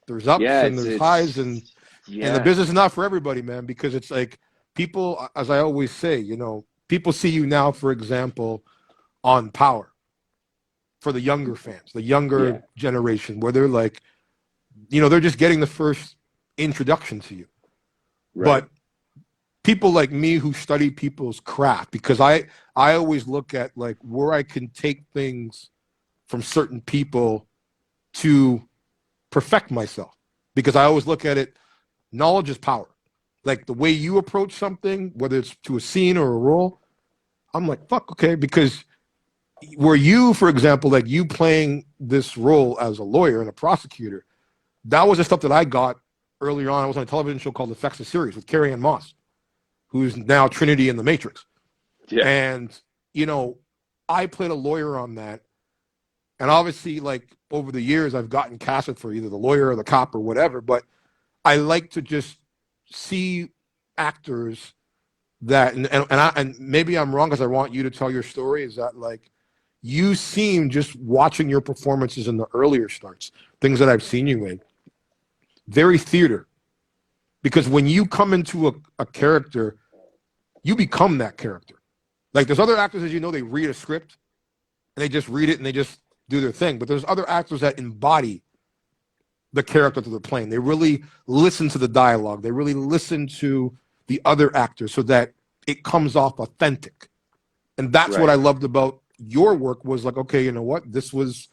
There's ups Yeah, and there's highs, and the yeah, business is not for everybody, man, because it's like people, as I always say, people see you now, for example, on Power for the younger fans, the yeah, younger generation, where they're like, they're just getting the first introduction to you. right, But people like me who study people's craft, because I always look at like where I can take things from certain people to perfect myself, because I always look at it, knowledge is power. Like the way you approach something, whether it's to a scene or a role, I'm like, fuck, okay, because where you, for example, like you playing this role as a lawyer and a prosecutor, that was the stuff that I got earlier on. I was on a television show called The Saxe series with Carrie Ann Moss, who's now Trinity in The Matrix. yeah, And, you know, I played a lawyer on that. And obviously, like over the years, I've gotten casted for either the lawyer or the cop or whatever. But I like to just see actors that, and maybe I'm wrong because I want you to tell your story, is that like you seem, just watching your performances in the earlier starts, things that I've seen you in, very theater. Because when you come into a character, you become that character. Like there's other actors, as you know, they read a script and they just read it and they just do their thing. But there's other actors that embody the character that they're playing. They really listen to the dialogue. They really listen to the other actors so that it comes off authentic. And that's what I right. loved about your work, was like, okay, you know what? This was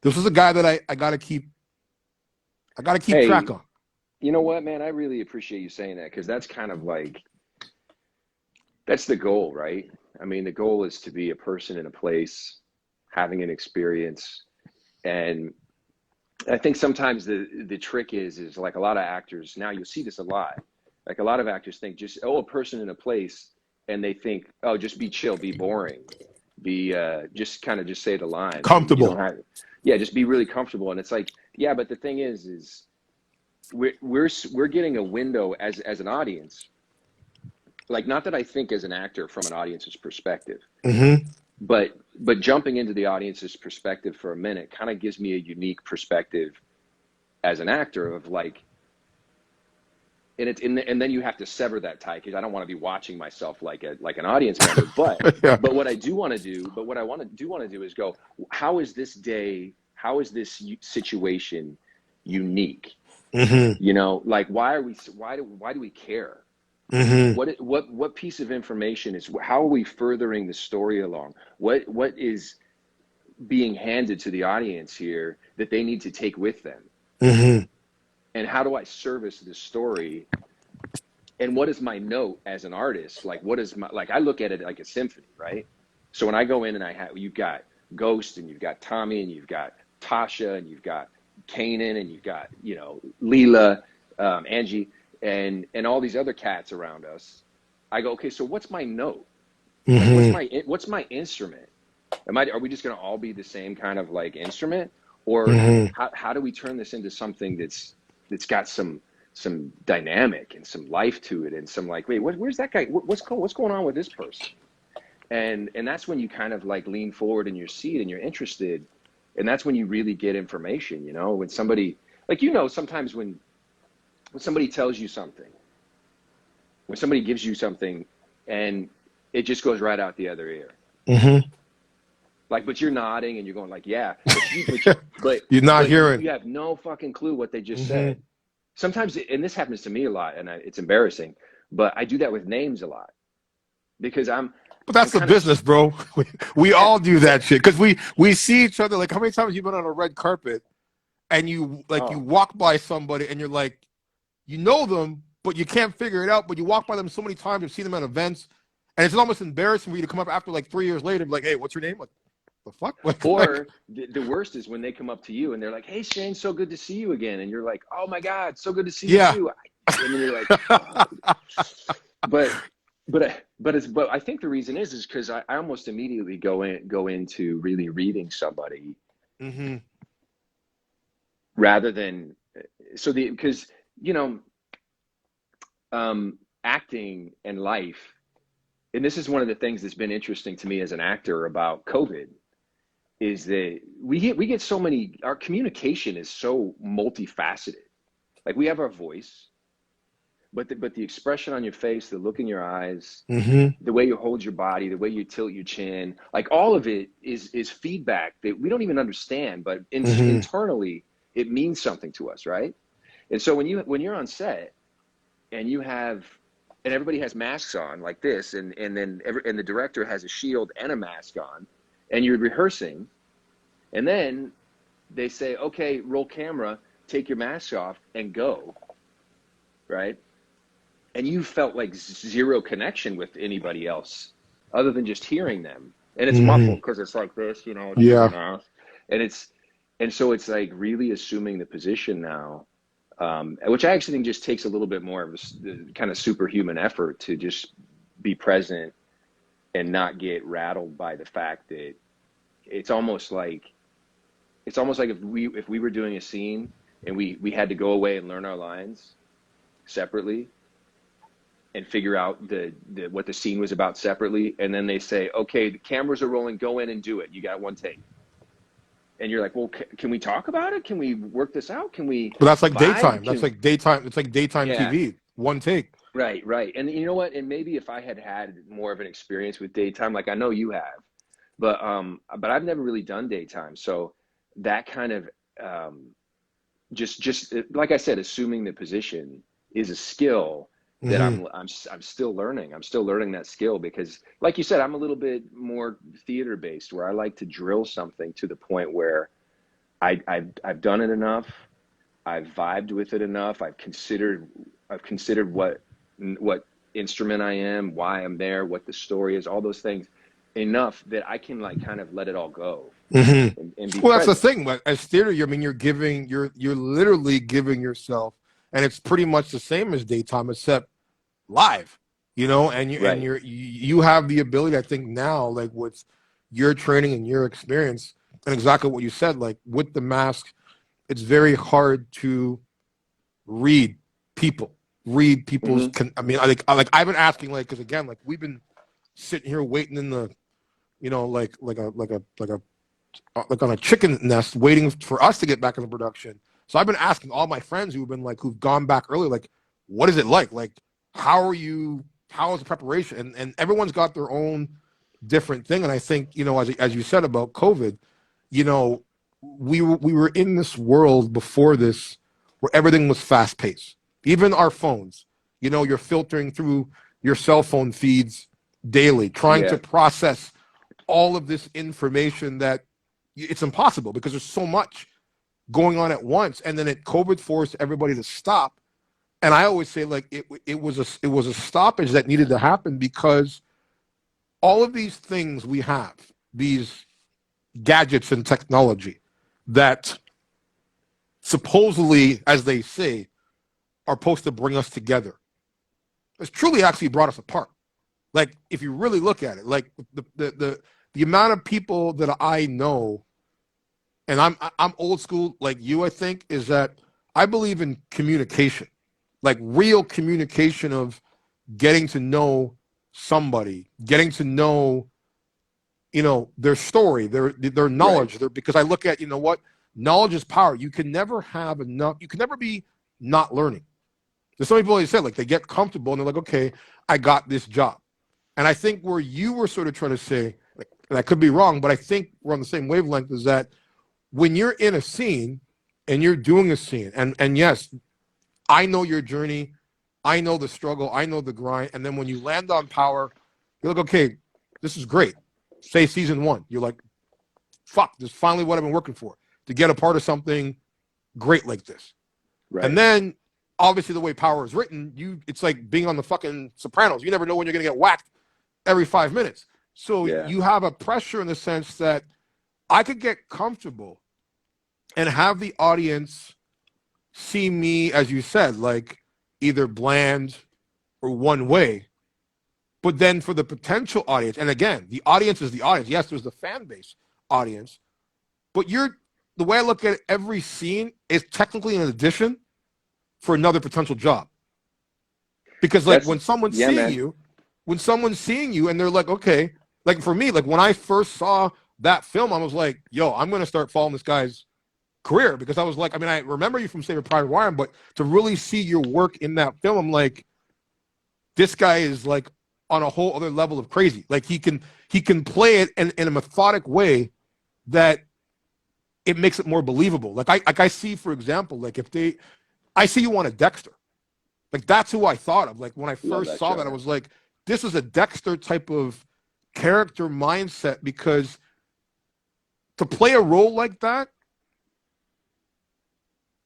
a guy that I gotta keep track Hey, on. you know what, man? I really appreciate you saying that because that's kind of like that's the goal, right? I mean, the goal is to be a person in a place, having an experience, and I think sometimes the trick is like a lot of actors now you'll see this a lot. Like a lot of actors think just a person in a place, and they think just be chill, be boring, be just kind of just say the lines, and you don't Comfortable. have yeah, just be really comfortable. And it's like yeah, but the thing is we're getting a window as an audience. Like not that I think as an actor from an audience's perspective, Mm-hmm. but jumping into the audience's perspective for a minute kind of gives me a unique perspective as an actor of like and then you have to sever that tie because I don't want to be watching myself like an audience member. But Yeah. what I do want to do, but what I want to do is go, how is this day, how is this situation unique? Mm-hmm. You know, like why do we care? Mm-hmm. What piece of information is how are we furthering the story along? What is being handed to the audience here that they need to take with them? Mm-hmm. And how do I service this story? And what is my note as an artist? Like what is my like I look at it like a symphony, right? So when I go in and you've got Ghost and you've got Tommy and you've got Tasha and you've got Kanan and you've got, Leela, Angie and all these other cats around us. I go, okay, so what's my note? Like Mm-hmm. what's my instrument? Are we just going to all be the same kind of like instrument, or Mm-hmm. how do we turn this into something that's got some dynamic and some life to it and some like wait where's that guy, what's going on with this person, and that's when you kind of like lean forward in your seat and you're interested, and that's when you really get information, when somebody like sometimes when somebody tells you something, when somebody gives you something and it just goes right out the other ear. Mm-hmm. Like, but you're nodding and you're going like, yeah, but You're not but hearing. you have no fucking clue what they just Mm-hmm. said. Sometimes, and this happens to me a lot, and it's embarrassing, but I do that with names a lot because But I'm that's the kind of, business, bro. We yeah, all do yeah, that shit because we see each other. Like, how many times you've been on a red carpet and you oh, walk by somebody and you're like, you know them, but you can't figure it out. But you walk by them so many times, you've seen them at events, and it's almost embarrassing for you to come up after like 3 years later and be like, hey, what's your name? Like, the fuck? Like, or the worst is when they come up to you and they're like, hey, Shane, so good to see you again. And you're like, oh my God, so good to see you yeah. too. And then you're like, oh. But but I think the reason is because I almost immediately go into really reading somebody Mm-hmm. rather than because you know acting and life, and this is one of the things that's been interesting to me as an actor about COVID is that we get so many, our communication is so multifaceted. Like we have our voice, but the expression on your face, the look in your eyes, Mm-hmm. the way you hold your body, the way you tilt your chin, like all of it is feedback that we don't even understand, but Mm-hmm. internally it means something to us, right? And so when you're on set and you have and everybody has masks on like this, and the director has a shield and a mask on, and you're rehearsing, and then they say, okay, roll camera, take your mask off and go, right? And you felt like zero connection with anybody else other than just hearing them. And it's Mm-hmm. muffled because it's like this, you know, it's through the Yeah. mouth. And so it's like really assuming the position now, which I actually think just takes a little bit more of a kind of superhuman effort to just be present and not get rattled by the fact that it's almost like if we were doing a scene and we had to go away and learn our lines separately and figure out the what the scene was about separately, and then they say, okay, the cameras are rolling, go in and do it, you got one take, and you're like, well, can we talk about it, can we work this out, can we But that's like vibe, daytime. That's can like daytime. It's like daytime yeah, TV. One take. right. And you know what, and maybe if I had more of an experience with daytime, like I know you have, but I've never really done daytime, so that kind of just like I said, assuming the position is a skill that Mm-hmm. I'm still learning. I'm still learning that skill because, like you said, I'm a little bit more theater based, where I like to drill something to the point where I've done it enough, I've vibed with it enough, I've considered what instrument I am, why I'm there, what the story is, all those things enough that I can like kind of let it all go Mm-hmm. and be Well, that's the present. thing. But as theater, I mean, you're literally giving yourself, and it's pretty much the same as daytime, except live. You know, Right. you have the ability, I think now, like with your training and your experience, and exactly what you said, like with the mask, it's very hard to read people, read people's. Hmm. I mean, like I've been asking, like, because again, like we've been sitting here waiting in the, like on a chicken nest waiting for us to get back into production. So I've been asking all my friends who've gone back early, like, what is it like? Like, how are you? How is the preparation? And everyone's got their own different thing. And I think, as you said about COVID, you know, we were in this world before this where everything was fast paced. Even our phones, you're filtering through your cell phone feeds daily, trying to Yeah. process all of this information that it's impossible because there's so much going on at once. And then COVID forced everybody to stop. And I always say, like, it was a stoppage that needed to happen because all of these things we have, these gadgets and technology that supposedly, as they say, are supposed to bring us together, it's truly actually brought us apart. Like, if you really look at it, like the amount of people that I know, and I'm old school like you, I think, is that I believe in communication, like real communication of getting to know somebody, getting to know, their story, their Right. knowledge, because I look at, what, knowledge is power. You can never have enough. You can never be not learning. There's so many people always said, like, they get comfortable and they're like, okay, I got this job. And I think where you were sort of trying to say, like, and I could be wrong, but I think we're on the same wavelength, is that when you're in a scene and you're doing a scene, and yes, I know your journey, I know the struggle, I know the grind, and then when you land on power, you're like, okay, this is great. Say season one, you're like, fuck, this is finally what I've been working for, to get a part of something great like this. And Right. then obviously the way power is written, it's like being on the fucking Sopranos. You never know when you're gonna get whacked every 5 minutes. So Yeah. you have a pressure in the sense that I could get comfortable and have the audience see me, as you said, like either bland or one way. But then for the potential audience, and again, the audience is the audience. Yes, there's the fan base audience, but the way I look at it, every scene is technically an addition for another potential job. Because like That's yeah, man. when someone's seeing you and they're like, okay, like for me, like when I first saw that film, I was like, yo, I'm gonna start following this guy's career because I was like, I mean, I remember you from Saving Private Ryan, but to really see your work in that film, I'm like, this guy is like on a whole other level of crazy. Like he can play it in a methodic way that it makes it more believable. Like I see, for example, like if they I see you on a Dexter. Like that's who I thought of. Like when I Love first that saw show, that, I man. was like, this is a Dexter type of character mindset because to play a role like that,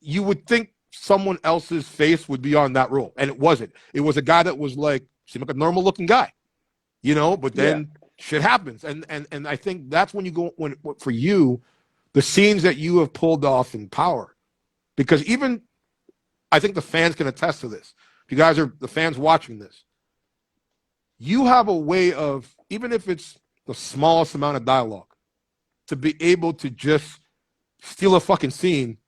you would think someone else's face would be on that role. And it wasn't. It was a guy that was like, seemed like a normal looking guy, but Yeah, then shit happens. And I think that's when you go when for you, the scenes that you have pulled off in Power. Because even I think the fans can attest to this. If you guys are the fans watching this, you have a way of, even if it's the smallest amount of dialogue, to be able to just steal a fucking scene,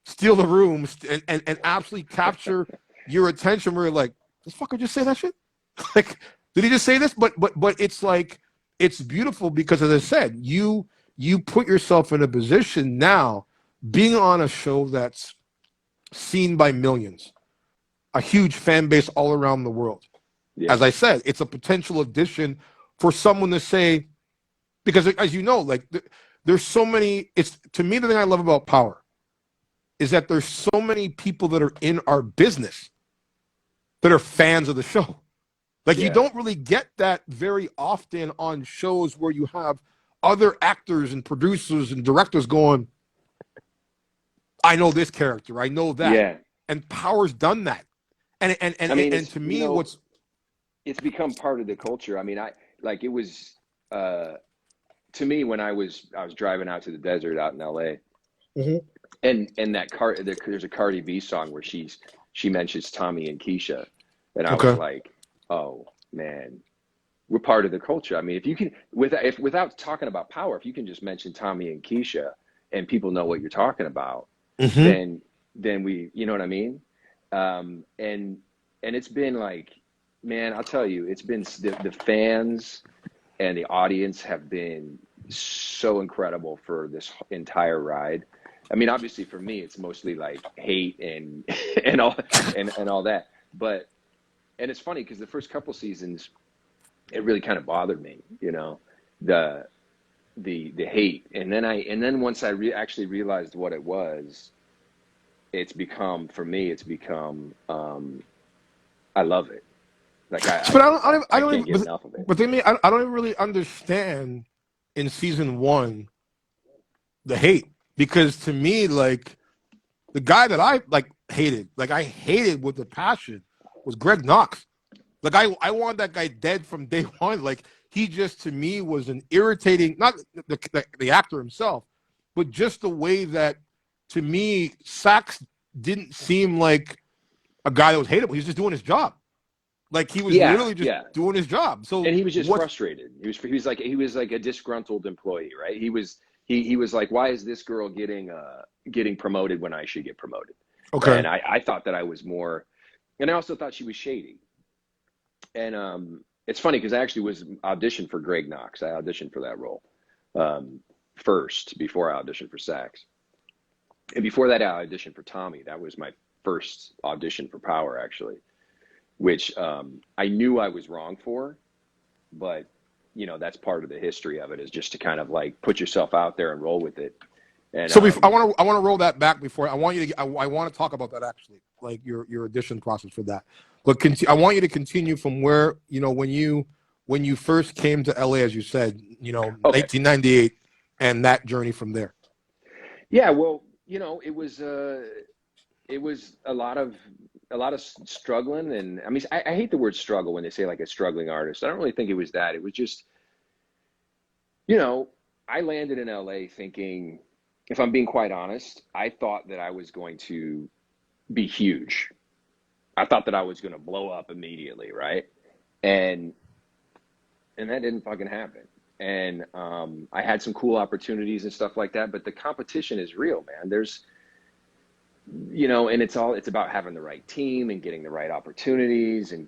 steal the room, and absolutely capture your attention where you're like, this fucker just say that shit? Like, did he just say this? But it's like, it's beautiful because as I said, you put yourself in a position now, being on a show that's seen by millions, a huge fan base all around the world. yeah, As I said, it's a potential addition for someone to say, because as you know, like there's so many. It's to me the thing I love about Power is that there's so many people that are in our business that are fans of the show. Like you yeah, don't really get that very often on shows where you have other actors and producers and directors going, I know this character, I know that. yeah. And Power's done that. And and and I mean, and it's to me, what's it's become part of the culture. I mean, I like it was uh, to me when I was driving out to the desert out in LA, Mhm. and there's a Cardi B song where she mentions Tommy and Keisha, and I was Okay. like, oh man, we're part of the culture. I mean, if you can without talking about Power, if you can just mention Tommy and Keisha and people know what you're talking about, Mm-hmm. then we, you know what I mean? And it's been like, man, I'll tell you, it's been the fans and the audience have been so incredible for this entire ride. I mean, obviously for me, it's mostly like hate and and all and all that. But and it's funny because the first couple seasons, it really kind of bothered me, the the hate, and then once actually realized what it was, it's become for me, it's become I love it. Like But I I don't can't even, get enough of it. but thing me, I don't even really understand in season one the hate because to me, like the guy that I like I hated with a passion was Greg Knox. Like I want that guy dead from day one. Like he just to me was an irritating, not the actor himself, but just the way that to me Saxe didn't seem like a guy that was hateable. He was just doing his job. Like he was Yeah, literally just yeah. doing his job. So And he was just what's frustrated. He was like a disgruntled employee, right? He was like, why is this girl getting promoted when I should get promoted? okay? And I thought that I was more, and I also thought she was shady. And it's funny because I actually was auditioned for Greg Knox. I auditioned for that role first before I auditioned for Sax. And before that, I auditioned for Tommy. That was my first audition for Power, actually, which I knew I was wrong for, but that's part of the history of it is just to kind of like put yourself out there and roll with it. And So I want to roll that back before I want you to I want to talk about that actually, like your audition process for that. But I want you to continue from where when you first came to LA, as you said, okay, 1998, and that journey from there. yeah, well, it was a lot of struggling, and I mean, I hate the word struggle when they say like a struggling artist. I don't really think it was that. It was just, you know, I landed in LA thinking, if I'm being quite honest, I thought that I was going to be huge. I thought that I was going to blow up immediately, right? And that didn't fucking happen. And I had some cool opportunities and stuff like that, but the competition is real, man. There's, and it's about having the right team and getting the right opportunities and